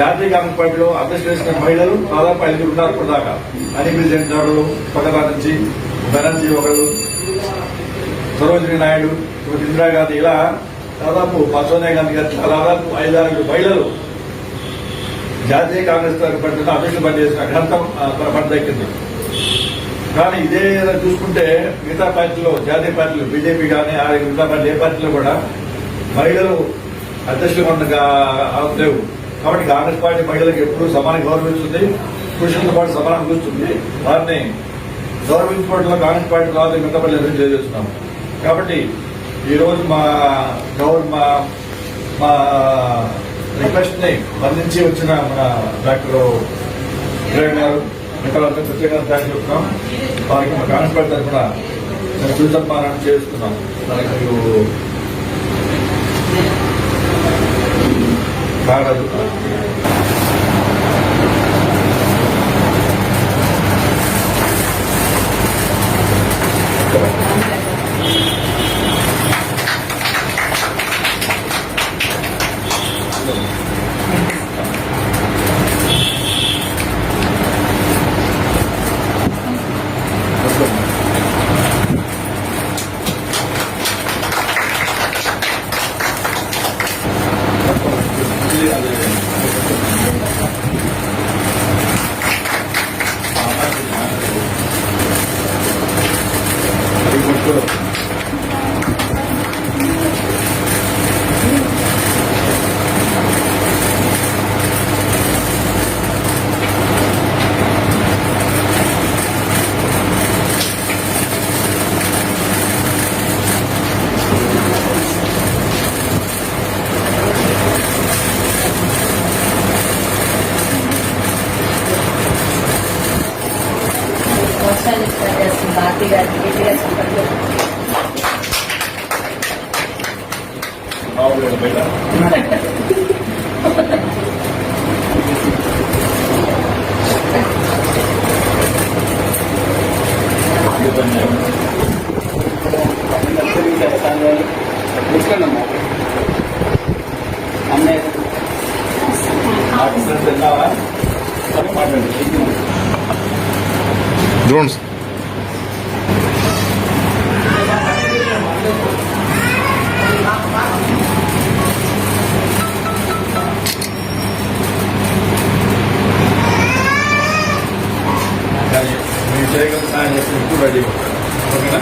జాతీయ కాంగ్రెస్ పార్టీలో అధ్యక్షులు వేసిన మహిళలు దాదాపు 5 ఉన్నారు ఇప్పుడు దాకా. అనిల్ జెండాలు పక్కన నుంచి బెనర్జీ ఒకరు, సరోజినీ నాయుడు, ఇందిరాగాంధీ, ఇలా దాదాపు సోనియా గాంధీ గారు దాదాపు 5-6 మహిళలు జాతీయ కాంగ్రెస్ పార్టీలో అధ్యక్షులు పనిచేసిన ఘనతం పనిదక్కింది. కానీ ఇదే చూసుకుంటే మిగతా పార్టీలో జాతీయ పార్టీలు బీజేపీ కానీ మిగతా పార్టీ ఏ పార్టీలో కూడా మహిళలు అధ్యక్షులు లేవు. కాబట్టి కాంగ్రెస్ పార్టీ మహిళలకు ఎప్పుడూ సమాన గౌరవిస్తుంది, పురుషులతో పాటు సమానం చూస్తుంది. వారిని గౌరవించుకోవడంలో కాంగ్రెస్ పార్టీ రాదు మిగతా పార్టీ ఎదురు చేస్తున్నాం. కాబట్టి ఈరోజు మా రిక్వెస్ట్ ని స్పందించి వచ్చిన మన డాక్టర్ కిరణ్ గారు మిగతా ప్రత్యేకంగా థ్యాంక్స్ చెప్తున్నాం. వారికి మా కాంగ్రెస్ పార్టీ తరఫున మేము సుసన్మానం చేస్తున్నాం. దానికి కాగలదు. భారతి గారికి గట్టిగా చెప్పండి. డ్రోన్స్ మీరు చేయగల సాయం చేస్తే రెడీ ఓకేనా.